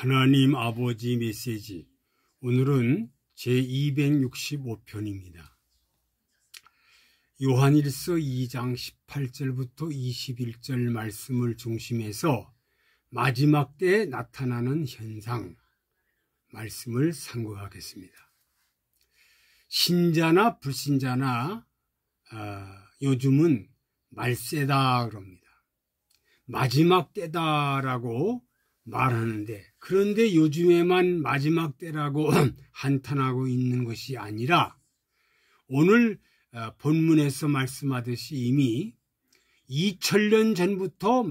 하나님 아버지 메시지, 오늘은 제265편입니다. 요한일서 2장 18절부터 21절 말씀을 중심해서 마지막 때에 나타나는 현상 말씀을 상고하겠습니다. 신자나 불신자나 요즘은 말세다 그럽니다. 마지막 때다라고 말하는데, 그런데 요즘에만 마지막 때라고 한탄하고 있는 것이 아니라 오늘 본문에서 말씀하듯이 이미 2000년 전부터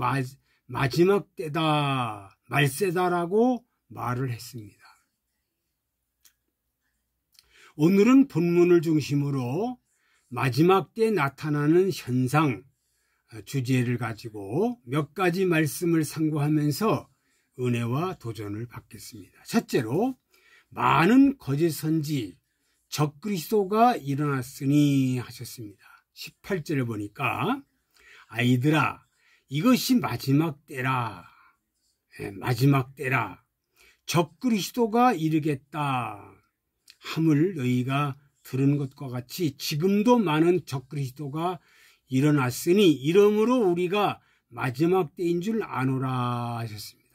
마지막 때다, 말세다라고 말을 했습니다. 오늘은 본문을 중심으로 마지막 때 나타나는 현상 주제를 가지고 몇 가지 말씀을 상고하면서 은혜와 도전을 받겠습니다. 첫째로, 많은 거짓 선지 적그리스도가 일어났으니 하셨습니다. 18절을 보니까 아이들아, 이것이 마지막 때라. 마지막 때라. 적그리스도가 이르겠다 함을 너희가 들은 것과 같이 지금도 많은 적그리스도가 일어났으니 이러므로 우리가 마지막 때인 줄 아노라 하셨습니다.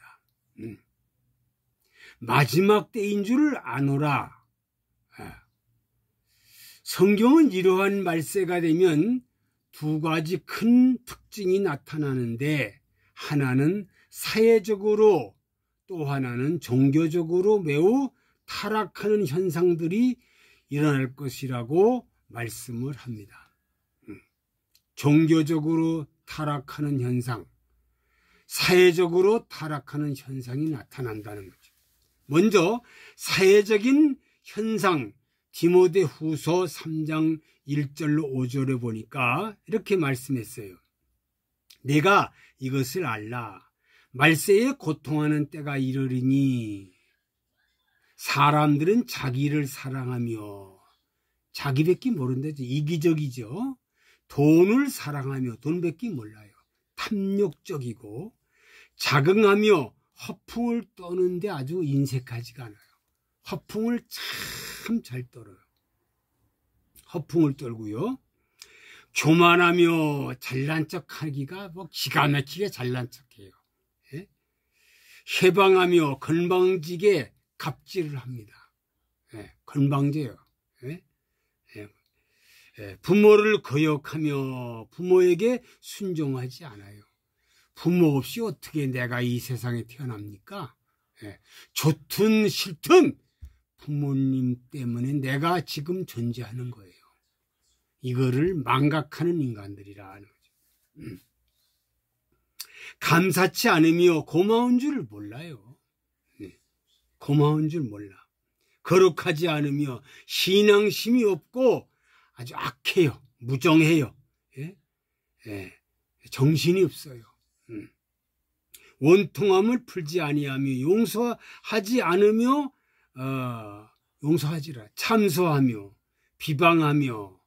마지막 때인 줄 아노라. 성경은 이러한 말세가 되면 두 가지 큰 특징이 나타나는데, 하나는 사회적으로, 또 하나는 종교적으로 매우 타락하는 현상들이 일어날 것이라고 말씀을 합니다. 종교적으로 타락하는 현상, 사회적으로 타락하는 현상이 나타난다는 거죠. 먼저 사회적인 현상, 디모데후서 3장 1절로 5절에 보니까 이렇게 말씀했어요. 내가 이것을 알라. 말세에 고통하는 때가 이르리니 사람들은 자기를 사랑하며, 자기밖에 모른다죠. 이기적이죠. 돈을 사랑하며, 돈밖에 몰라요. 탐욕적이고 자긍하며 허풍을 떠는데 아주 인색하지가 않아요. 허풍을 참 잘 떨어요. 허풍을 떨고요. 교만하며 잘난 척하기가 기가 막히게 잘난 척해요. 예? 해방하며 건방지게 갑질을 합니다. 예? 건방져요. 예? 예? 부모를 거역하며 부모에게 순종하지 않아요. 부모 없이 어떻게 내가 이 세상에 태어납니까? 예. 좋든 싫든 부모님 때문에 내가 지금 존재하는 거예요. 이거를 망각하는 인간들이라 하는 거죠. 감사치 않으며 고마운 줄 몰라요. 예. 고마운 줄 몰라. 거룩하지 않으며 신앙심이 없고 아주 악해요. 무정해요. 예? 예. 정신이 없어요. 원통함을 풀지 아니하며 용서하지 않으며 용서하지라 참소하며 비방하며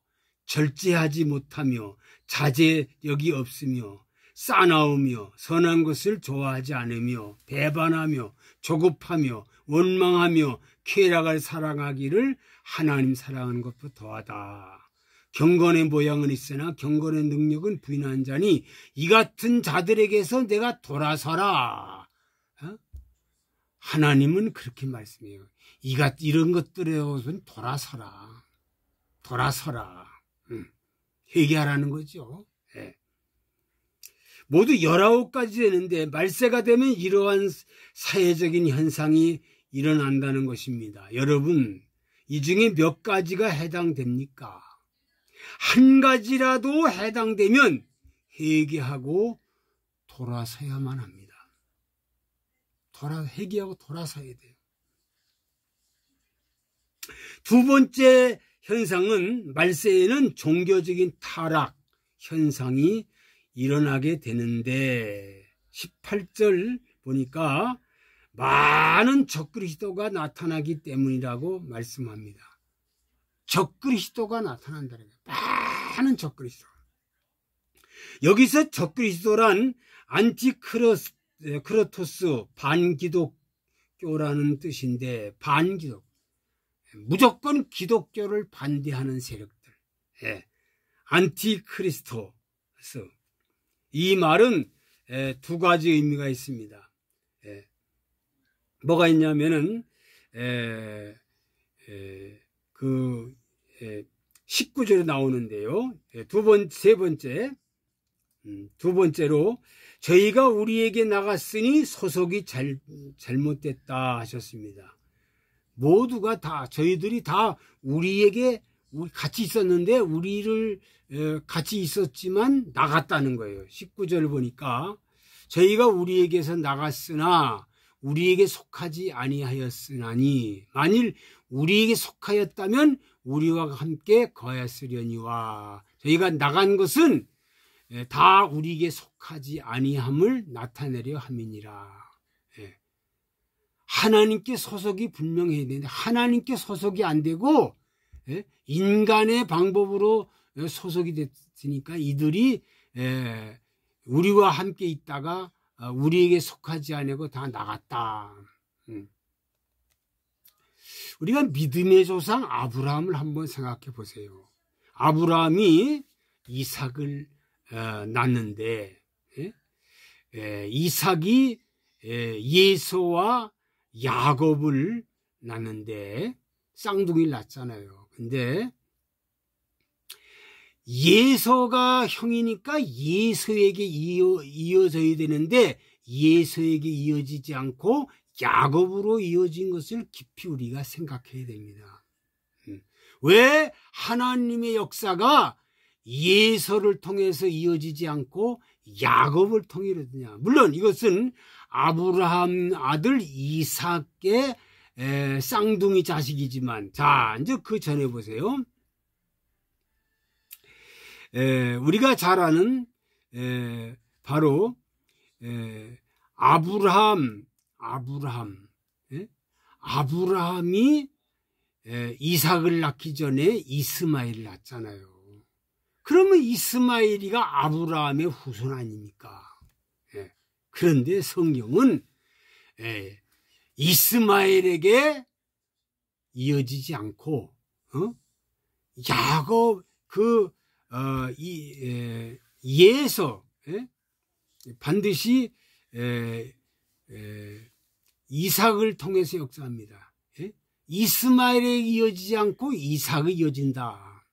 절제하지 못하며 자제력이 없으며 싸나우며 선한 것을 좋아하지 않으며 배반하며 조급하며 원망하며 쾌락을 사랑하기를 하나님 사랑하는 것보다 더하다. 경건의 모양은 있으나 경건의 능력은 부인한 자니 이 같은 자들에게서 내가 돌아서라. 하나님은 그렇게 말씀해요. 이런 것들에서는 돌아서라. 돌아서라. 회개하라는 거죠. 네. 모두 19가지 되는데 말세가 되면 이러한 사회적인 현상이 일어난다는 것입니다. 여러분, 이 중에 몇 가지가 해당됩니까? 한 가지라도 해당되면 회개하고 돌아서야만 합니다. 회개하고 돌아서야 돼요. 두 번째 현상은 말세에는 종교적인 타락 현상이 일어나게 되는데, 18절 보니까 많은 적그리스도가 나타나기 때문이라고 말씀합니다. 적그리스도가 나타난다는 거예요. 많은 적그리스도. 여기서 적그리스도란 안티크리스토스, 반기독 기독교라는 뜻인데 반기독, 무조건 기독교를 반대하는 세력들, 안티크리스토스. 이 말은 두 가지 의미가 있습니다. 뭐가 있냐면은 19절에 나오는데요. 두 번째로 저희가 우리에게 나갔으니 소속이 잘못됐다 하셨습니다. 모두가 다, 저희들이 다 우리에게 같이 있었는데 우리를 같이 있었지만 나갔다는 거예요. 19절을 보니까 저희가 우리에게서 나갔으나 우리에게 속하지 아니하였으나니 만일 우리에게 속하였다면 우리와 함께 거하였으려니와. 저희가 나간 것은 다 우리에게 속하지 아니함을 나타내려 함이니라. 하나님께 소속이 분명해야 되는데 하나님께 소속이 안 되고 인간의 방법으로 소속이 됐으니까 이들이 우리와 함께 있다가 우리에게 속하지 않고 다 나갔다. 우리가 믿음의 조상 아브라함을 한번 생각해 보세요. 아브라함이 이삭을 낳는데 이삭이 예서와 야곱을 낳는데 쌍둥이를 낳잖아요. 근데 예서가 형이니까 예서에게 이어져야 되는데 예서에게 이어지지 않고 야곱으로 이어진 것을 깊이 우리가 생각해야 됩니다. 왜 하나님의 역사가 예서를 통해서 이어지지 않고 야곱을 통해 이루어지냐? 물론 이것은 아브라함 아들 이삭의 쌍둥이 자식이지만, 자, 이제 그 전에 보세요. 우리가 잘 아는 바로 아브라함이 이삭을 낳기 전에 이스마엘을 낳잖아요. 그러면 이스마엘이가 아브라함의 후손 아닙니까? 그런데 성경은 이스마엘에게 이어지지 않고 야곱 예서 반드시 이삭을 통해서 역사합니다. 이스마엘에 이어지지 않고 이삭에 이어진다.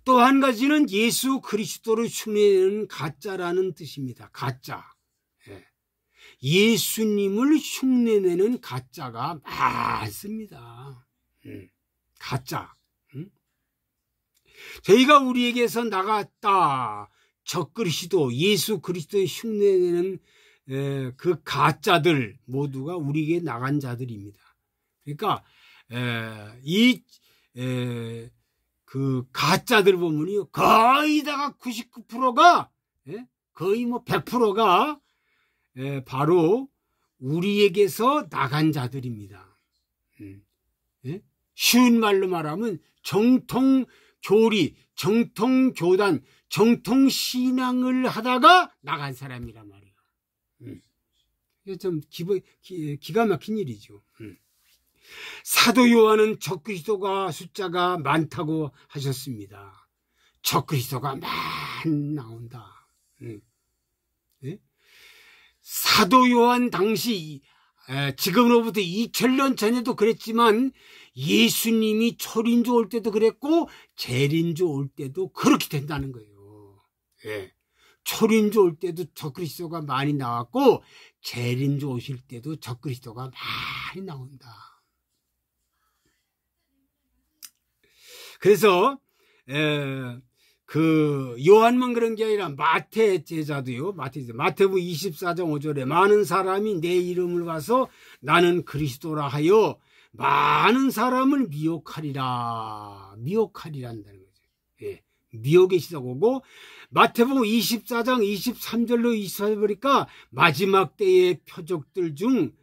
또 한 가지는 예수 그리스도를 흉내내는 가짜라는 뜻입니다. 가짜. 예수님을 흉내내는 가짜가 많습니다. 가짜. 저희가 우리에게서 나갔다. 적그리스도, 예수 그리스도의 흉내내는 그 가짜들 모두가 우리에게 나간 자들입니다. 그러니까 그 가짜들 보면요, 거의 다가 99%가 거의 뭐 100%가 바로 우리에게서 나간 자들입니다. 쉬운 말로 말하면 정통교리, 정통교단, 정통신앙을 하다가 나간 사람이란 말이에요. 이게 좀 기가 막힌 일이죠. 사도 요한은 적그리스도가 숫자가 많다고 하셨습니다. 적그리스도가 많이 나온다. 사도 요한 당시 지금으로부터 2000년 전에도 그랬지만 예수님이 초린주 올 때도 그랬고 재림주 올 때도 그렇게 된다는 거예요. 초린주 올 때도 적그리스도가 많이 나왔고 재림주 오실 때도 적그리스도가 많이 나온다. 그래서 그 요한만 그런 게 아니라 마태 제자도요. 마태복음 24장 5절에 많은 사람이 내 이름을 와서 나는 그리스도라 하여 많은 사람을 미혹하리란다는 거죠. 미혹의 시작 오고 마태복음 24장 23절로 24절 보니까 마지막 때의 표적들 중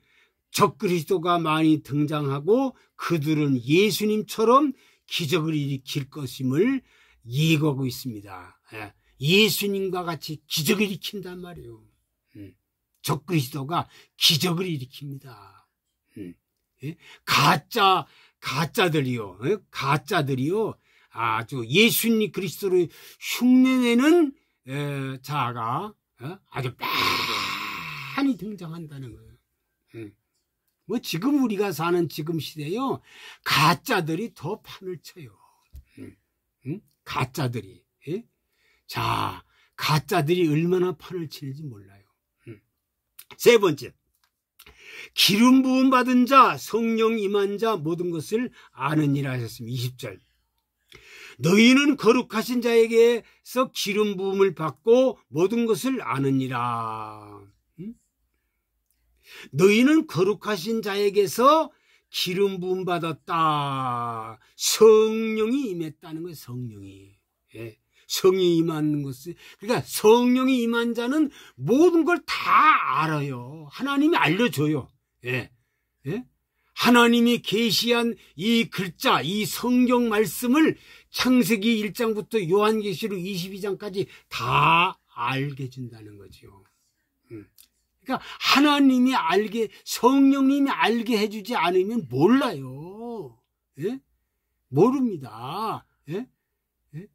적그리스도가 많이 등장하고 그들은 예수님처럼 기적을 일으킬 것임을 예고하고 있습니다. 예수님과 같이 기적을 일으킨단 말이에요. 적그리스도가 기적을 일으킵니다. 예? 가짜들이요. 예? 가짜들이요. 아주 예수님 그리스도를 흉내내는 자가 아주 많이 등장한다는 거예요. 뭐 지금 우리가 사는 지금 시대요. 가짜들이 더 판을 쳐요. 가짜들이. 예? 자, 가짜들이 얼마나 판을 치는지 몰라요. 세 번째, 기름 부음 받은 자, 성령 임한 자 모든 것을 아느니라 하셨습니다. 20절. 너희는 거룩하신 자에게서 기름 부음을 받고 모든 것을 아느니라. 너희는 거룩하신 자에게서 기름 부음 받았다. 성령이 임했다는 거예요. 성령이. 예. 성령이 임하는 것을, 그러니까 성령이 임한 자는 모든 걸 다 알아요. 하나님이 알려줘요. 예. 예? 하나님이 계시한 이 글자, 이 성경 말씀을 창세기 1장부터 요한계시록 22장까지 다 알게 해준다는 거죠. 그러니까 하나님이 성령님이 알게 해주지 않으면 몰라요. 예? 모릅니다. 예? 예?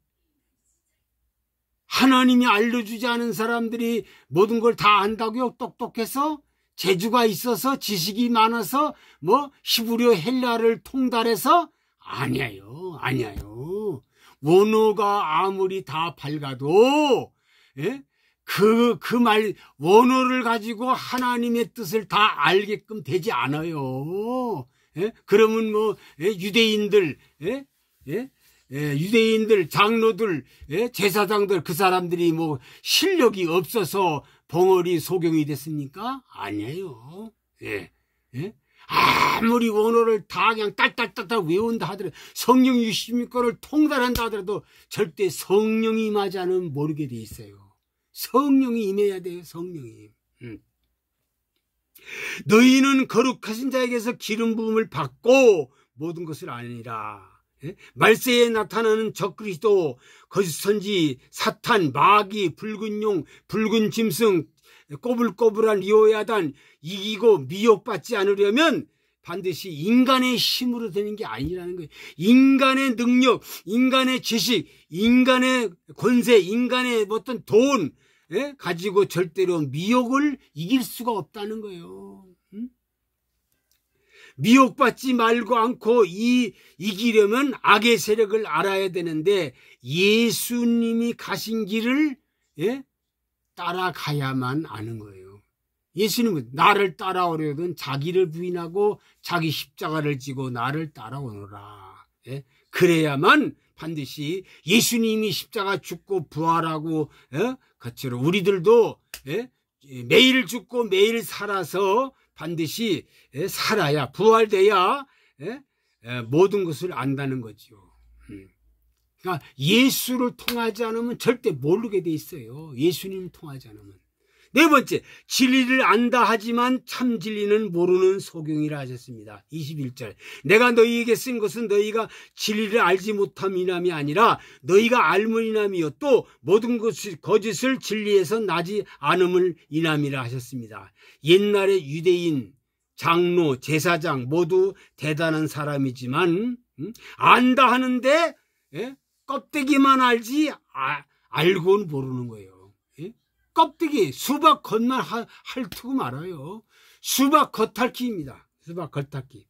하나님이 알려주지 않은 사람들이 모든 걸 다 안다고요? 똑똑해서? 재주가 있어서? 지식이 많아서? 뭐 히브리어 헬라를 통달해서? 아니에요. 아니에요. 원어가 아무리 다 밝아도 예? 원어를 가지고 하나님의 뜻을 다 알게끔 되지 않아요. 예? 그러면 뭐, 유대인들, 유대인들, 장로들, 제사장들, 그 사람들이 뭐, 실력이 없어서 벙어리 소경이 됐습니까? 아니에요. 예. 예? 아무리 원어를 다 그냥 딸딸딸딸 외운다 하더라도, 성령 66권을 통달한다 하더라도 절대 성령이 임하지 않으면 모르게 돼 있어요. 성령이 임해야 돼요. 성령이. 너희는 거룩하신 자에게서 기름 부음을 받고 모든 것을 아니라. 예? 말세에 나타나는 적그리스도, 거짓 선지, 사탄, 마귀, 붉은 용, 붉은 짐승, 꼬불꼬불한 리오야단 이기고 미혹받지 않으려면 반드시 인간의 힘으로 되는 게 아니라는 거예요. 인간의 능력, 인간의 지식, 인간의 권세, 인간의 어떤 돈 가지고 절대로 미혹을 이길 수가 없다는 거예요. 미혹받지 말고 않고 이기려면 악의 세력을 알아야 되는데 예수님이 가신 길을 따라가야만 아는 거예요. 예수님은 나를 따라오려든 자기를 부인하고 자기 십자가를 지고 나를 따라오너라. 그래야만 반드시 예수님이 십자가 죽고 부활하고 그처럼 우리들도 매일 죽고 매일 살아서 반드시 살아야 부활돼야 모든 것을 안다는 거죠. 그러니까 예수를 통하지 않으면 절대 모르게 돼 있어요. 예수님을 통하지 않으면. 네 번째, 진리를 안다 하지만 참 진리는 모르는 소경이라 하셨습니다. 21절. 내가 너희에게 쓴 것은 너희가 진리를 알지 못함이남이 아니라 너희가 알므리남이요 또 모든 거짓을 진리에서 나지 않음을 이남이라 하셨습니다. 옛날에 유대인, 장로, 제사장 모두 대단한 사람이지만 안다 하는데 껍데기만 알지 알고는 모르는 거예요. 껍데기, 수박 겉만 핥고 말아요. 수박 겉핥기입니다. 수박 겉핥기.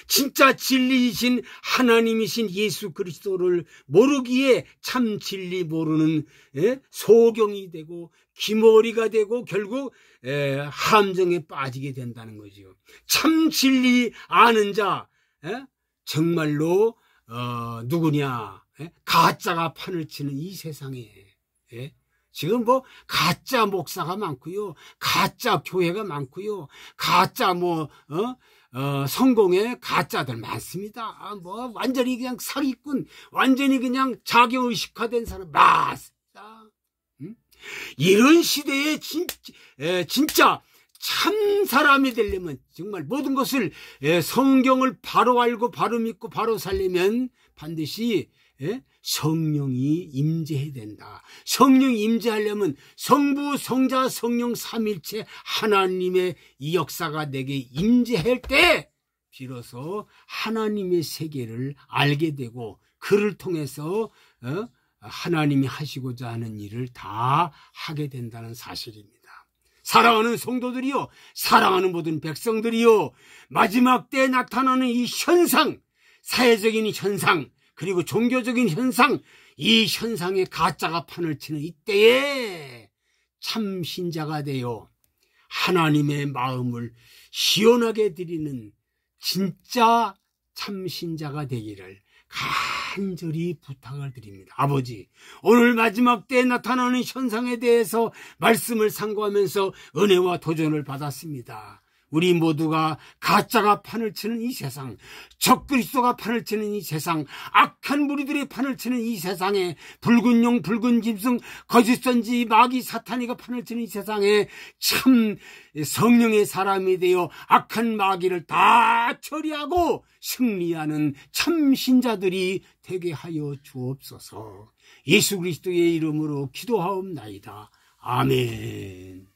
진짜 진리이신 하나님이신 예수 그리스도를 모르기에 참 진리 모르는 소경이 되고 기머리가 되고 결국 함정에 빠지게 된다는 거죠. 참 진리 아는 자 정말로 누구냐? 가짜가 판을 치는 이 세상에 지금 뭐 가짜 목사가 많고요, 가짜 교회가 많고요, 가짜 성공의 가짜들 많습니다. 뭐 완전히 그냥 사기꾼, 완전히 그냥 자기의식화된 사람 많습니다. 이런 시대에 진짜 참 사람이 되려면 정말 모든 것을 성경을 바로 알고 바로 믿고 바로 살려면 반드시 성령이 임재해야 된다. 성령이 임재하려면 성부, 성자, 성령 삼일체 하나님의 이 역사가 내게 임재할 때 비로소 하나님의 세계를 알게 되고 그를 통해서 하나님이 하시고자 하는 일을 다 하게 된다는 사실입니다. 사랑하는 성도들이요, 사랑하는 모든 백성들이요, 마지막 때에 나타나는 이 현상, 사회적인 현상, 그리고 종교적인 현상, 이 현상에 가짜가 판을 치는 이때에 참 신자가 되어 하나님의 마음을 시원하게 드리는 진짜 참 신자가 되기를 간절히 부탁을 드립니다. 아버지, 오늘 마지막 때에 나타나는 현상에 대해서 말씀을 상고하면서 은혜와 도전을 받았습니다. 우리 모두가 가짜가 판을 치는 이 세상, 적그리스도가 판을 치는 이 세상, 악한 무리들이 판을 치는 이 세상에, 붉은 용, 붉은 짐승, 거짓 선지, 마귀, 사탄이가 판을 치는 이 세상에 참 성령의 사람이 되어 악한 마귀를 다 처리하고 승리하는 참 신자들이 되게 하여 주옵소서. 예수 그리스도의 이름으로 기도하옵나이다. 아멘.